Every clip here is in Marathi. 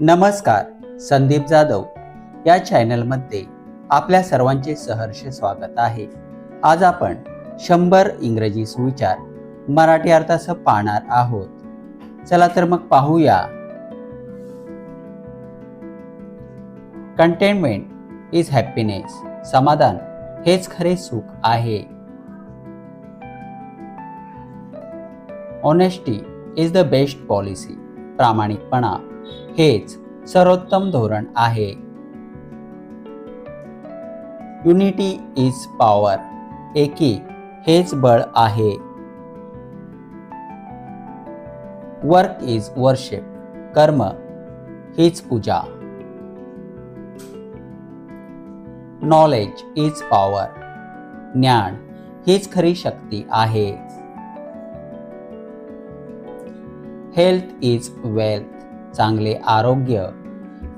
नमस्कार, संदीप जाधव या चॅनलमध्ये आपल्या सर्वांचे सहर्ष स्वागत आहे. आज आपण 100 इंग्रजी सुविचार मराठी अर्थासह पाहणार आहोत. चला तर मग पाहूया. Containment is happiness. समाधान हेच खरे सुख आहे. Honesty is the best policy. प्रामाणिकपणा हेच सर्वोत्तम धोरण आहे. Unity is power. एकी हेच बळ आहे. Work is worship. कर्म हीच पूजा. Knowledge is power. ज्ञान हीच खरी शक्ती आहे. Health is wealth. चांगले आरोग्य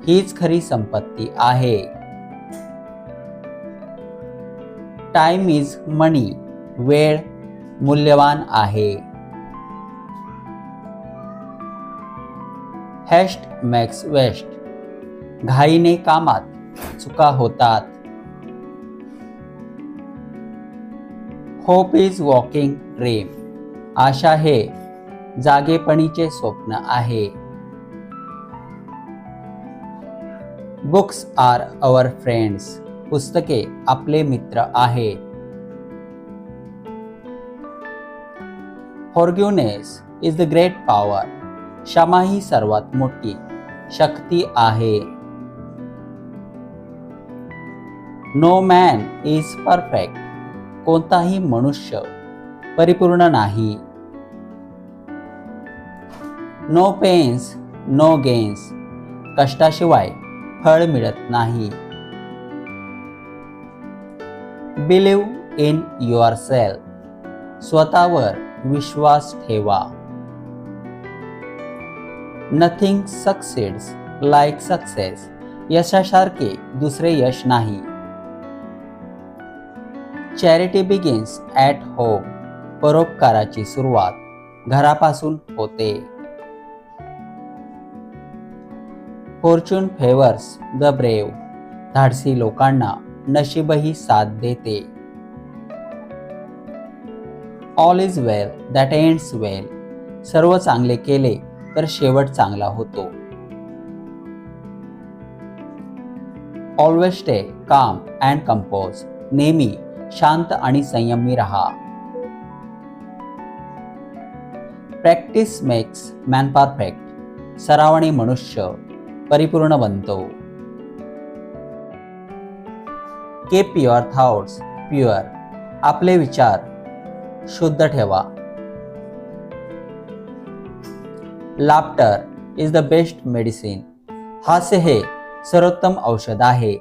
हीच खरी संपत्ती आहे. टाइम इज मनी. वेळ मूल्यवान आहे. Haste makes waste. घाईने कामात चुका होतात. Hope is walking dream. आशा हे जागेपणीचे स्वप्न आहे. Books are our friends. पुस्तके आपले मित्र आहे. Forgiveness is the great power. क्षमा ही सर्वात मोठी शक्ती आहे. No man is perfect. कोणताही मनुष्य परिपूर्ण नाही. No pains no gains. कष्टाशिवाय फळ मिळत नाही. Believe in your self. स्वतःवर विश्वास ठेवा. Nothing succeeds like success. यशासारखे दुसरे यश नाही. Charity begins at home. परोपकाराची सुरुवात घरापासून होते. Fortune favours the brave. धाडसी लोकांना नशीबही साथ देते. All is well that ends well. सर्व चांगले केले तर शेवट चांगला होतो. Always stay calm and compose. नेहमी शांत आणि संयमी राहा. Practice makes man perfect. सरावाने मनुष्य परिपूर्ण बनतो. Keep your thoughts pure. आपले विचार शुद्ध ठेवा. Laughter is the best medicine. हास्य हे सर्वोत्तम औषध आहे.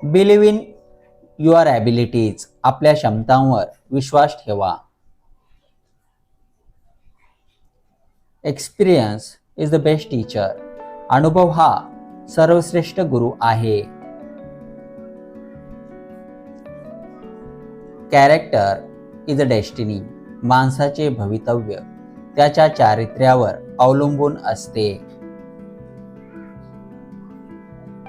Believe in your abilities. आपल्या क्षमतांवर विश्वास ठेवा. Experience is the best teacher. अनुभव हा सर्वश्रेष्ठ गुरु आहे. Character is a destiny. माणसाचे भवितव्य त्याच्या चारित्र्यावर अवलंबून असते.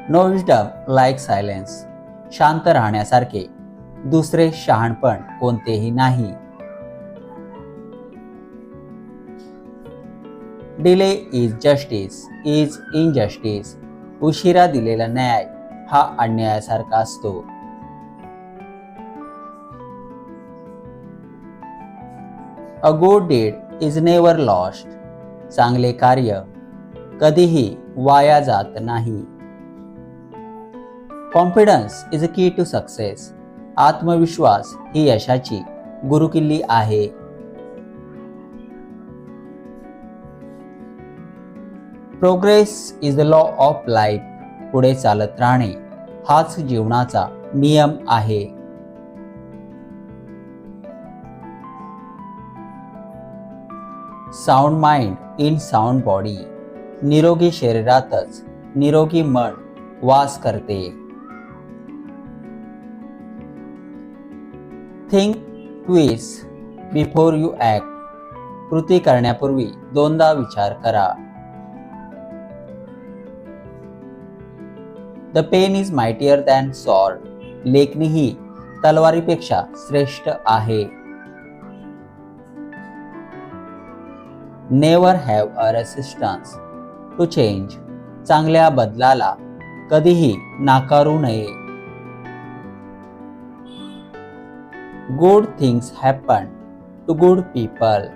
No wisdom like silence. शांत राहण्यासारखे दुसरे शहाणपण कोणतेही नाही. Delay is justice is injustice. उशिरा दिलेला न्याय हा अन्यायासारखा असतो. A good deed is never lost. चांगले कार्य कधीही वाया जात नाही. कॉन्फिडन्स इज अ की टू सक्सेस. आत्मविश्वास ही यशाची गुरुकिल्ली आहे. Progress is the law of life. पुढे चालत राहणे हाच जीवनाचा नियम आहे. Sound mind in sound body. निरोगी शरीरातच निरोगी मन वास करते. Think twice before you act. कृती करण्यापूर्वी दोनदा विचार करा. The pen is mightier than sword. लेखणी ही तलवारीपेक्षा श्रेष्ठ आहे. Never have a resistance to change. चांगल्या बदलाला कधीही नाकारू नये. Good things happen to good people.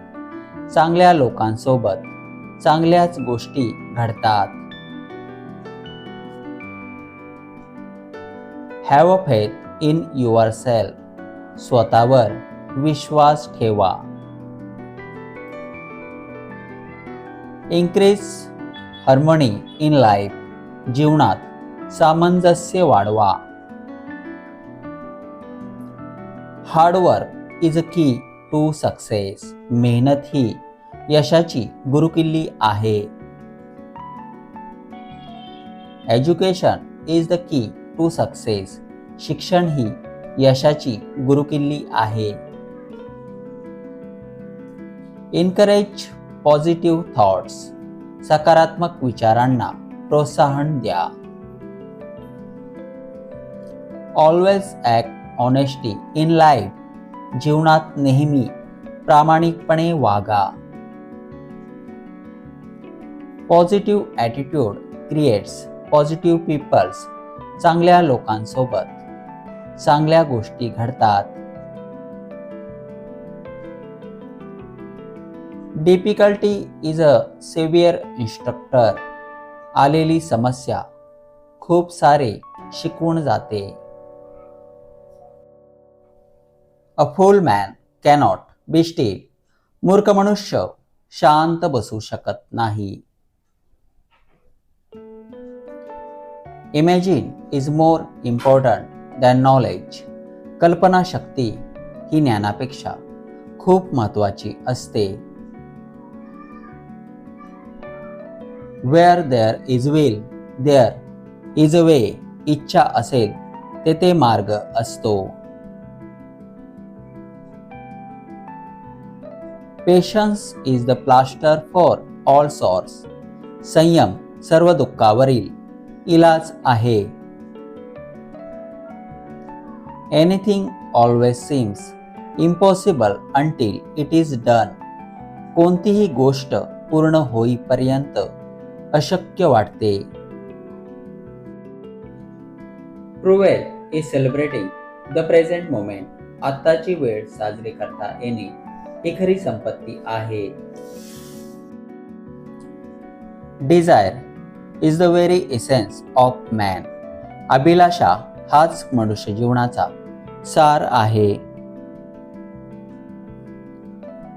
चांगल्या लोकांसोबत चांगल्याच गोष्टी घडतात. Have a faith in yourself. स्वतःवर विश्वास ठेवा. Increase harmony in life. जीवनात सामंजस्य वाढवा. हार्डवर्क इज अ की टू सक्सेस. मेहनत ही यशाची गुरुकिल्ली आहे. Education is the key to success. शिक्षण ही यशाची गुरुकिल्ली आहे. Encourage positive thoughts. सकारात्मक विचारांना प्रोत्साहन द्या. Always act honesty in life. जीवनात नेहमी प्रामाणिकपणे वागा. Positive attitude creates positive peoples. चांगल्या लोकांसोबत चांगल्या गोष्टी घडतात. Difficulty is a severe instructor. आलेली समस्या खूप सारे शिकवून जाते. A fool man cannot be still. मूर्ख मनुष्य शांत बसू शकत नाही. Imagine is more important than knowledge. कल्पनाशक्ती ही ज्ञानापेक्षा खूप महत्त्वाची असते. Where there is will there is a way. इच्छा असेल तेथे मार्ग असतो. Patience is the plaster for all sores. संयम सर्व दुःखावरील इलाज आहे. Anything always seems impossible until it is done. कोणतीही गोष्ट पूर्ण होईपर्यंत अशक्य वाटते. True wealth is celebrating the present moment. आत्ताची वेळ साजरी करता येणे ही खरी संपत्ती आहे. Desire is the very essence of man. अभिलाषा हाच मनुष्य जीवनाचा सार आहे.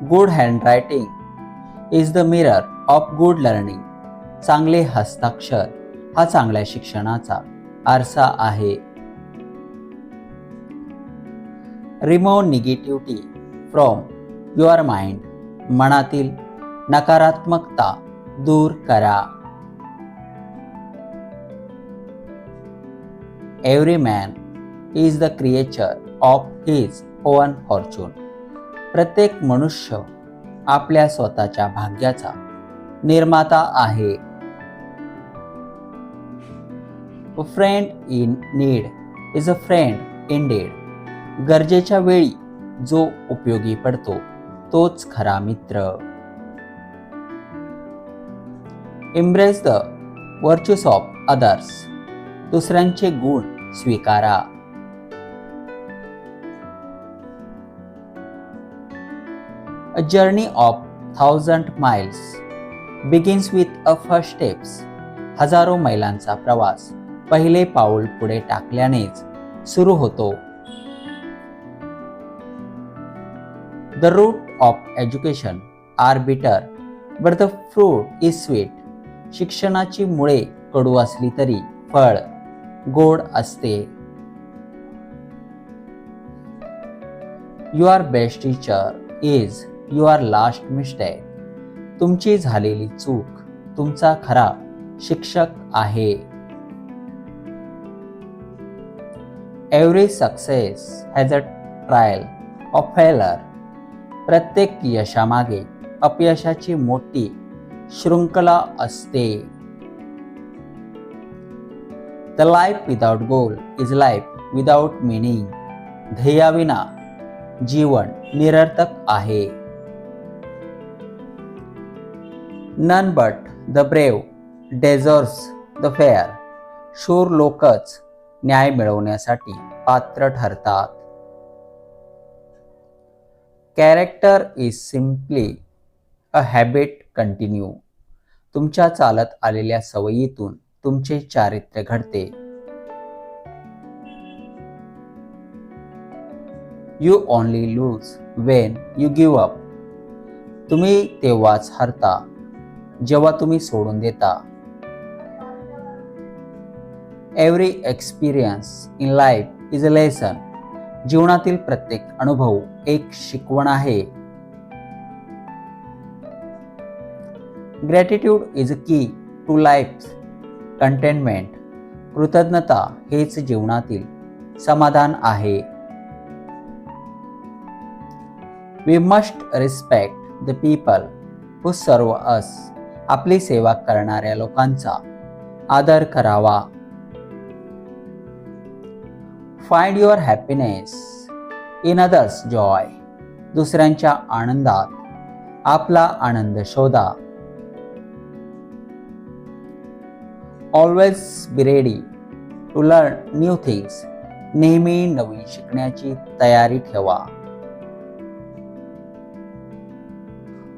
Good handwriting is the mirror of good learning. चांगले हस्ताक्षर हा चांगल्या शिक्षणाचा आरसा आहे. Remove negativity from your mind. मनातील नकारात्मकता दूर करा. Every man is the creature of his on Fortune. प्रत्येक मनुष्य आपल्या स्वतःच्या भाग्याचा निर्माता आहे. अ friend in need is a friend Indeed. गरजेच्या वेळी जो उपयोगी पडतो तोच खरा मित्र. Embrace the virtues of others. दुसऱ्यांचे गुण स्वीकारा. A journey of 1000 miles begins with a first steps. हजारो मैलांचा प्रवास पहिले पाऊल पुढे टाकल्यानेच सुरू होतो. The root of education are bitter, but the fruit is sweet. शिक्षणाची मुळे कडू असली तरी फळ गोड असते. Your best teacher is your last mistake. तुमची झालेली चूक तुमचा खरा शिक्षक आहे. Every success has a trial of failure. प्रत्येक यशामागे अपयशाची मोठी शृंखला असते. The life without goal is life without meaning. ध्येयाविना जीवन निरर्थक आहे. None but the brave deserves the fair. शूर लोकच न्याय मिळवण्यासाठी पात्र ठरतात. Character is simply a habit continue. तुमच्या चालत आलेल्या सवयीतून तुमचे चारित्र्य घडते. You only lose when you give up. तुम्ही तेव्हाच हरता जेव्हा तुम्ही सोडून देता. Every experience in life is a lesson. जीवनातील प्रत्येक अनुभव एक शिकवण आहे. Gratitude is a key to life's contentment. कृतज्ञता हेच जीवनातील समाधान आहे. We must respect the people who serve us. आपली सेवा करणाऱ्या लोकांचा आदर करावा. Find your happiness in others' joy. दुसऱ्यांच्या आनंदात आपला आनंद शोधा. Always be ready to learn new things. नेहमी नवीन शिकण्याची तयारी ठेवा.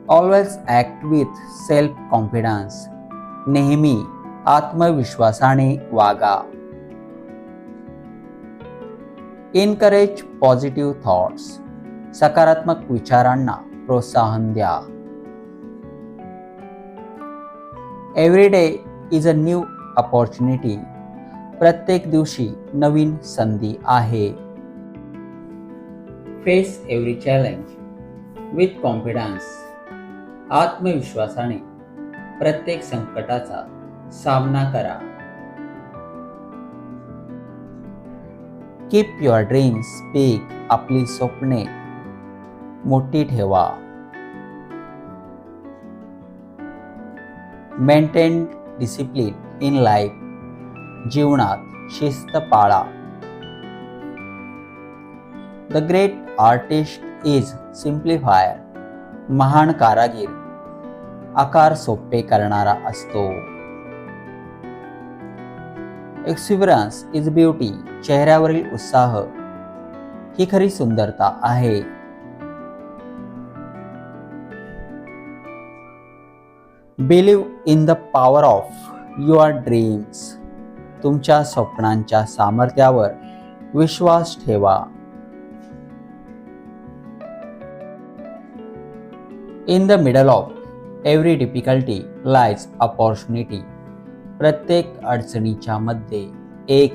Always act with self-confidence. नेहमी आत्मविश्वासाने वागा. Encourage positive thoughts. सकारात्मक विचारांना प्रोत्साहन द्या. Every day is a new opportunity. प्रत्येक दिवशी नवीन संधी आहे. Face every challenge with confidence. आत्मविश्वासाने प्रत्येक संकटाचा सामना करा. Keep your dreams big. आपली स्वप्ने मोठी ठेवा. Maintain discipline in life. जीवनात शिस्त पाळा. The great artist is simplifier. महान कारागीर आकार सोपे करणारा असतो. Exuberance is beauty. चेहऱ्यावरील उत्साह ही खरी सुंदरता आहे. Believe in the power of your dreams. तुमच्या स्वप्नांच्या सामर्थ्यावर विश्वास ठेवा. In the middle of every difficulty lies opportunity. प्रत्येक अडचणीच्या मध्ये एक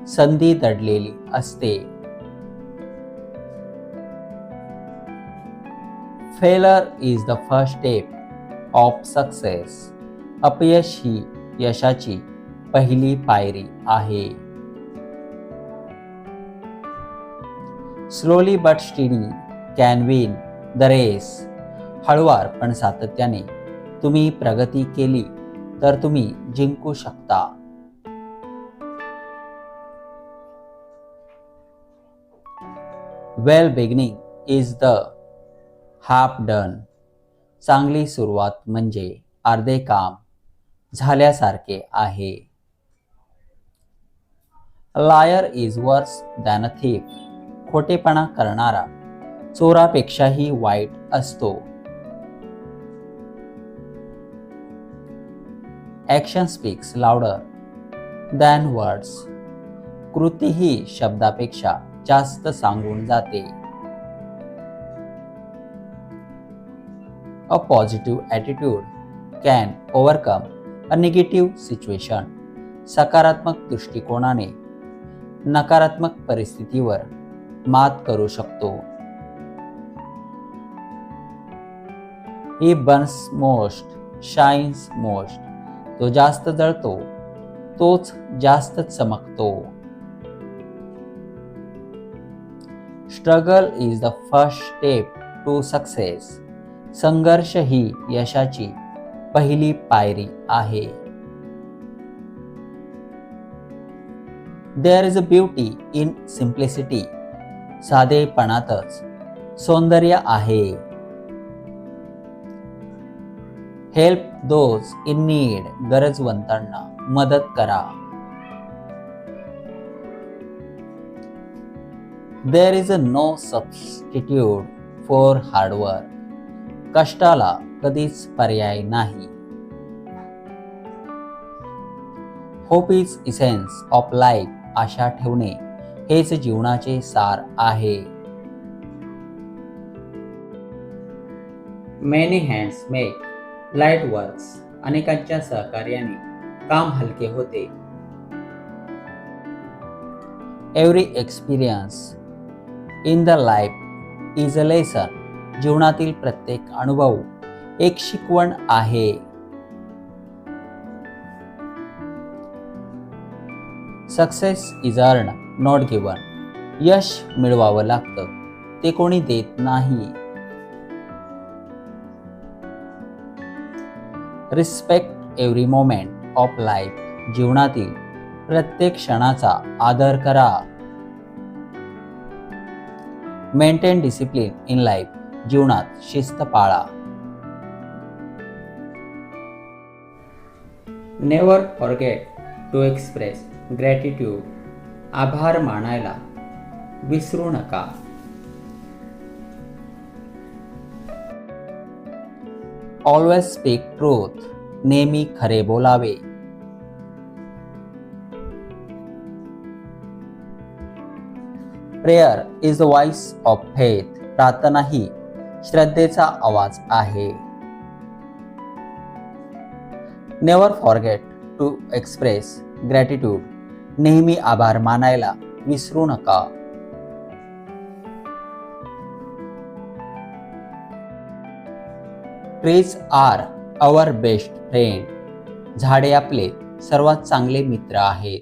संधी दडलेली असते. Failure is the first step of success. अपयश ही यशाची पहिली पायरी आहे. Slowly but steady can win the race. हळूवार पण सातत्याने तुम्ही प्रगती केली तर तुम्ही जिंकू शकता. Well beginning is the half done. चांगली सुरुवात म्हणजे अर्धे काम झाल्यासारखे आहे. A liar is worse than a thief. खोटेपणा करणारा चोरापेक्षाही वाईट असतो. Action speaks louder than words. कृती ही शब्दापेक्षा जास्त सांगून जाते. A positive attitude can overcome a negative situation. सकारात्मक दृष्टिकोनाने नकारात्मक परिस्थितीवर मात करू शकतो. He burns most, shines most. तो जास्त जळतो, तोच जास्त चमकतो. Struggle is the first step to success. संघर्ष ही यशाची पहिली पायरी आहे. There is a beauty in simplicity. साधेपणातच सौंदर्य आहे. Help those in need. गरजवंतांना मदत करा. There is a no substitute for hard work. कष्टाला कधीच पर्याय नाही. Hope is essence of life. आशा ठेवणे हेच जीवनाचे सार आहे. Many hands make light works. अनेकांच्या सहकार्याने काम हलके होते. Every experience in the life is a lesson. जीवनातील प्रत्येक अनुभव एक शिकवण आहे. Success is earn not given. यश मिळवावं लागतं, ते कोणी देत नाही. Respect every moment of life. जीवनातील प्रत्येक क्षणाचा आदर करा. Maintain discipline in life. जीवनात शिस्त पाळा. Never forget to express gratitude. आभार मानायला विसरू नका. Always speak truth. नेहमी खरे बोलावे. Prayer is the voice of faith. प्रार्थना ही श्रद्धेचा आवाज आहे. Never forget to express gratitude. नेहमी आभार मानायला विसरू नका. Trees are our best friend. झाडे आपले सर्वात चांगले मित्र आहेत.